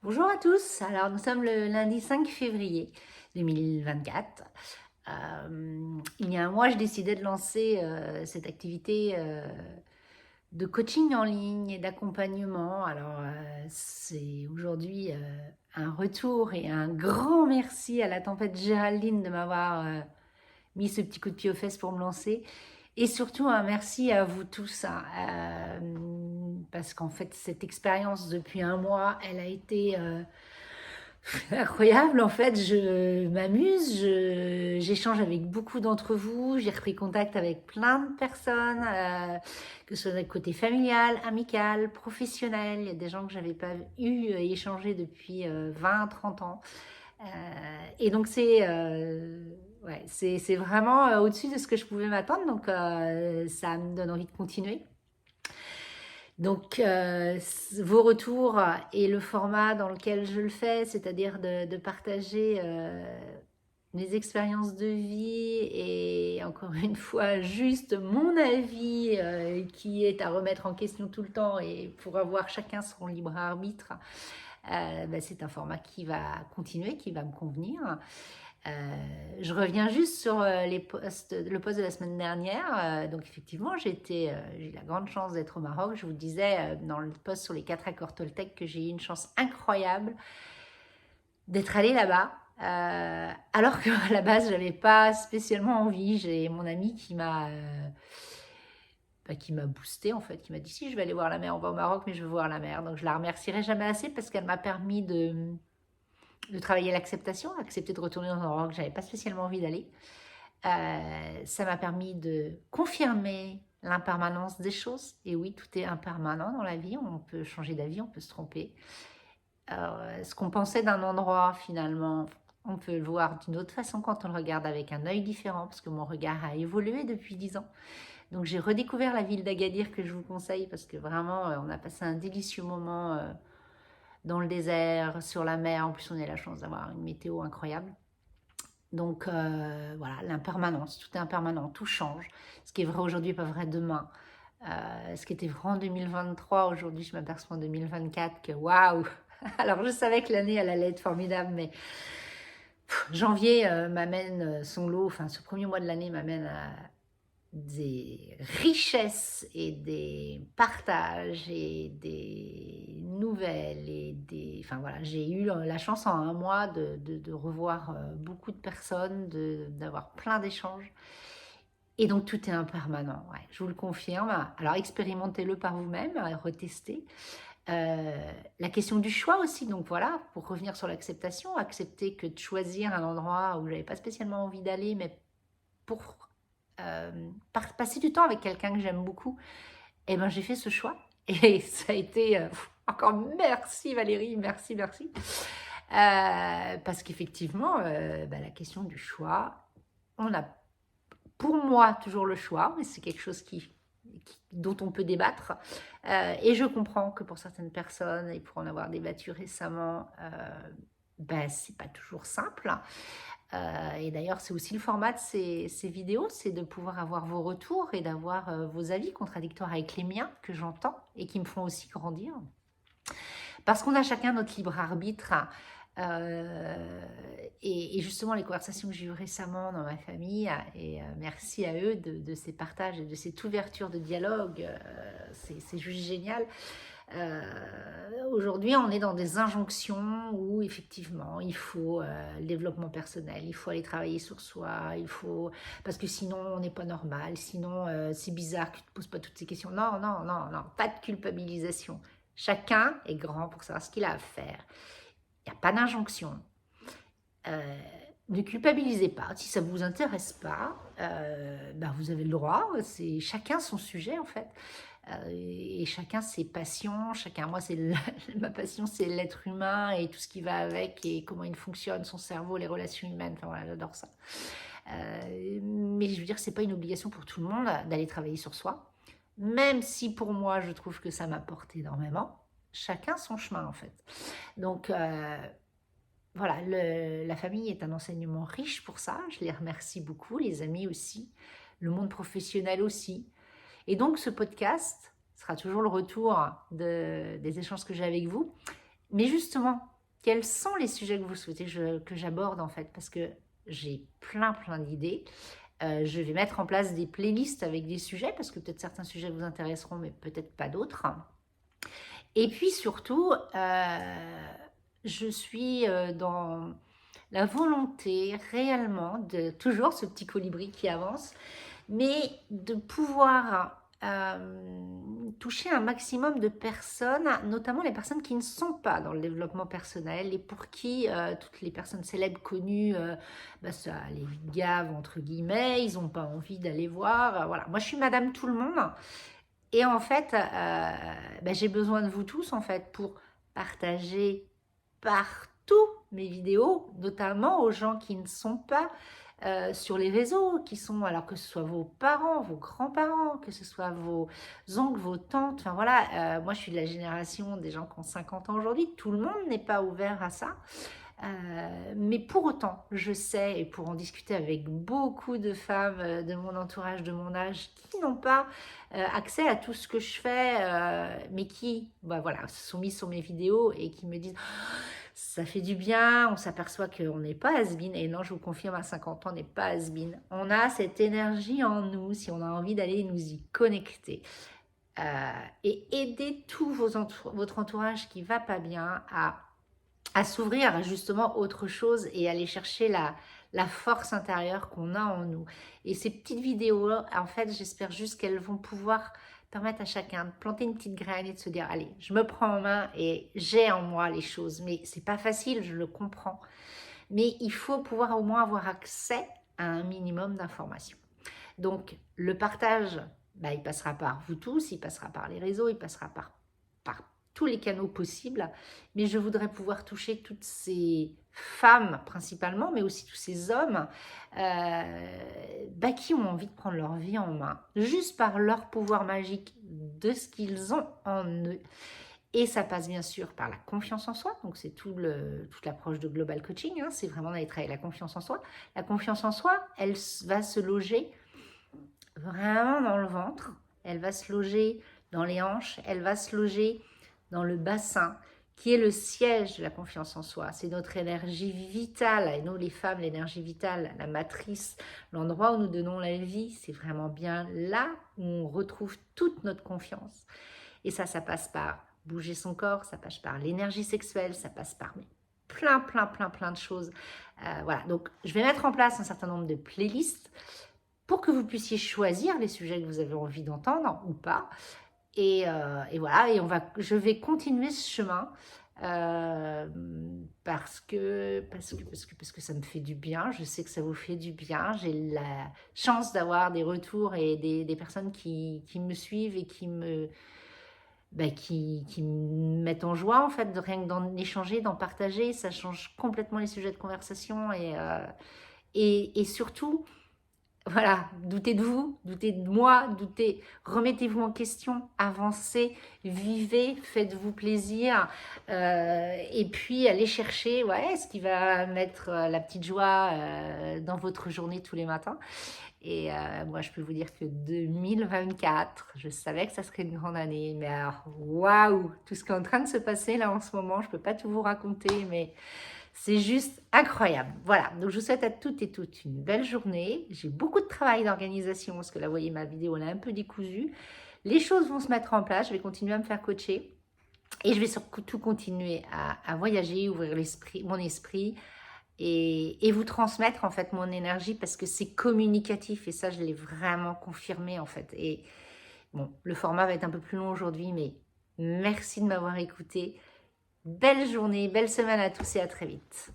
Bonjour à tous, alors nous sommes le lundi 5 février 2024. Il y a un mois, je décidais de lancer cette activité de coaching en ligne et d'accompagnement. Alors c'est aujourd'hui un retour et un grand merci à la tempête Géraldine de m'avoir mis ce petit coup de pied aux fesses pour me lancer. Et surtout un merci à vous tous, hein, parce qu'en fait cette expérience depuis un mois, elle a été incroyable. En fait, je m'amuse, j'échange avec beaucoup d'entre vous, j'ai repris contact avec plein de personnes, que ce soit du côté familial, amical, professionnel. Il y a des gens que j'avais pas eu échanger depuis 20-30 ans. Et donc c'est vraiment au-dessus de ce que je pouvais m'attendre, donc ça me donne envie de continuer. Donc, vos retours et le format dans lequel je le fais, c'est-à-dire de partager mes expériences de vie et encore une fois juste mon avis qui est à remettre en question tout le temps et pour avoir chacun son libre arbitre, c'est un format qui va continuer, qui va me convenir. Je reviens juste sur le post de la semaine dernière. Donc effectivement, j'ai eu la grande chance d'être au Maroc. Je vous disais dans le post sur les 4 accords Toltec que j'ai eu une chance incroyable d'être allée là-bas. Alors qu'à la base, j'avais pas spécialement envie. J'ai mon ami qui m'a boosté en fait, qui m'a dit si je vais aller voir la mer, on va au Maroc, mais je veux voir la mer. Donc je la remercierai jamais assez parce qu'elle m'a permis de travailler l'acceptation, accepter de retourner dans un endroit que j'avais pas spécialement envie d'aller. Ça m'a permis de confirmer l'impermanence des choses. Et oui, tout est impermanent dans la vie. On peut changer d'avis, on peut se tromper. Ce qu'on pensait d'un endroit, finalement, on peut le voir d'une autre façon quand on le regarde avec un œil différent, parce que mon regard a évolué depuis 10 ans. Donc j'ai redécouvert la ville d'Agadir que je vous conseille, parce que vraiment, on a passé un délicieux moment dans le désert, sur la mer. En plus, on a la chance d'avoir une météo incroyable. Donc voilà, l'impermanence, tout est impermanent, tout change. Ce qui est vrai aujourd'hui n'est pas vrai demain. Ce qui était vrai en 2023, aujourd'hui je m'aperçois en 2024 que waouh. Alors je savais que l'année elle allait être formidable, mais janvier m'amène son lot, enfin ce premier mois de l'année m'amène à des richesses et des partages et des nouvelles Enfin voilà, j'ai eu la chance en un mois de revoir beaucoup de personnes, d'avoir plein d'échanges. Et donc tout est impermanent, ouais, je vous le confirme. Alors expérimentez-le par vous-même, retestez. La question du choix aussi, donc voilà, pour revenir sur l'acceptation, accepter que de choisir un endroit où j'avais pas spécialement envie d'aller, mais pour passer du temps avec quelqu'un que j'aime beaucoup, et ben j'ai fait ce choix. Et ça a été encore merci Valérie, merci, merci. Parce qu'effectivement, la question du choix, on a pour moi toujours le choix, mais c'est quelque chose dont on peut débattre. Et je comprends que pour certaines personnes, et pour en avoir débattu récemment, c'est pas toujours simple. Et d'ailleurs, c'est aussi le format de ces vidéos, c'est de pouvoir avoir vos retours et d'avoir vos avis contradictoires avec les miens que j'entends et qui me font aussi grandir. Parce qu'on a chacun notre libre arbitre. Et justement, les conversations que j'ai eues récemment dans ma famille, et merci à eux de ces partages et de cette ouverture de dialogue, c'est juste génial. Aujourd'hui, on est dans des injonctions où effectivement, il faut le développement personnel, il faut aller travailler sur soi, parce que sinon, on n'est pas normal, sinon, c'est bizarre que tu ne te poses pas toutes ces questions. Non, non, non, non, pas de culpabilisation. Chacun est grand pour savoir ce qu'il a à faire. Il n'y a pas d'injonction. Ne culpabilisez pas. Si ça ne vous intéresse pas, vous avez le droit. C'est chacun son sujet en fait. Et chacun ses passions. Moi, ma passion, c'est l'être humain et tout ce qui va avec et comment il fonctionne, son cerveau, les relations humaines. Enfin voilà, j'adore ça. Mais je veux dire, c'est pas une obligation pour tout le monde d'aller travailler sur soi. Même si pour moi, je trouve que ça m'apporte énormément. Chacun son chemin en fait. Donc voilà, la famille est un enseignement riche pour ça. Je les remercie beaucoup, les amis aussi, le monde professionnel aussi. Et donc, ce podcast sera toujours le retour des échanges que j'ai avec vous. Mais justement, quels sont les sujets que vous souhaitez que j'aborde en fait, parce que j'ai plein d'idées. Je vais mettre en place des playlists avec des sujets, parce que peut-être certains sujets vous intéresseront, mais peut-être pas d'autres. Et puis surtout, je suis dans la volonté réellement de toujours ce petit colibri qui avance, mais de pouvoir toucher un maximum de personnes, notamment les personnes qui ne sont pas dans le développement personnel et pour qui toutes les personnes célèbres connues, ça les gave entre guillemets, ils n'ont pas envie d'aller voir. Voilà, moi je suis Madame Tout le Monde et en fait, j'ai besoin de vous tous en fait pour partager partout mes vidéos, notamment aux gens qui ne sont pas sur les réseaux, qui sont, alors que ce soit vos parents, vos grands-parents, que ce soit vos oncles, vos tantes, enfin voilà, moi je suis de la génération des gens qui ont 50 ans aujourd'hui, tout le monde n'est pas ouvert à ça. Mais pour autant, je sais, et pour en discuter avec beaucoup de femmes de mon entourage, de mon âge, qui n'ont pas accès à tout ce que je fais, mais qui voilà, se sont mis sur mes vidéos et qui me disent ça fait du bien, on s'aperçoit qu'on n'est pas has-been. Et non, je vous confirme, à 50 ans, on n'est pas has-been. On a cette énergie en nous, si on a envie d'aller nous y connecter. Et aider tout votre entourage qui va pas bien à s'ouvrir à justement autre chose et aller chercher la force intérieure qu'on a en nous. Et ces petites vidéos, en fait, j'espère juste qu'elles vont pouvoir permettre à chacun de planter une petite graine et de se dire, allez, je me prends en main et j'ai en moi les choses. Mais c'est pas facile, je le comprends. Mais il faut pouvoir au moins avoir accès à un minimum d'informations. Donc, le partage, il passera par vous tous, il passera par les réseaux, il passera par tous les canaux possibles, mais je voudrais pouvoir toucher toutes ces femmes principalement, mais aussi tous ces hommes qui ont envie de prendre leur vie en main, juste par leur pouvoir magique de ce qu'ils ont en eux. Et ça passe bien sûr par la confiance en soi, donc c'est toute l'approche de Global Coaching, hein, c'est vraiment d'aller travailler la confiance en soi. La confiance en soi, elle va se loger vraiment dans le ventre, elle va se loger dans les hanches, elle va se loger dans le bassin, qui est le siège de la confiance en soi. C'est notre énergie vitale, et nous les femmes, l'énergie vitale, la matrice, l'endroit où nous donnons la vie, c'est vraiment bien là où on retrouve toute notre confiance. Et ça passe par bouger son corps, ça passe par l'énergie sexuelle, ça passe par plein de choses. Voilà, donc je vais mettre en place un certain nombre de playlists pour que vous puissiez choisir les sujets que vous avez envie d'entendre ou pas. Et voilà, et je vais continuer ce chemin parce que ça me fait du bien. Je sais que ça vous fait du bien. J'ai la chance d'avoir des retours et des personnes qui me suivent et qui me mettent en joie en fait, de rien que d'en échanger, d'en partager. Ça change complètement les sujets de conversation et surtout, voilà, doutez de vous, doutez de moi, remettez-vous en question, avancez, vivez, faites-vous plaisir, et puis allez chercher ce qui va mettre la petite joie dans votre journée tous les matins. Et moi, je peux vous dire que 2024, je savais que ça serait une grande année, mais alors, waouh, tout ce qui est en train de se passer là en ce moment, je ne peux pas tout vous raconter, mais c'est juste incroyable. Voilà, donc je vous souhaite à toutes et toutes une belle journée. J'ai beaucoup de travail d'organisation parce que là, vous voyez, ma vidéo, elle est un peu décousue. Les choses vont se mettre en place, je vais continuer à me faire coacher et je vais surtout continuer à voyager, ouvrir mon esprit et vous transmettre en fait mon énergie parce que c'est communicatif et ça, je l'ai vraiment confirmé en fait. Et bon, le format va être un peu plus long aujourd'hui, mais merci de m'avoir écouté. Belle journée, belle semaine à tous et à très vite.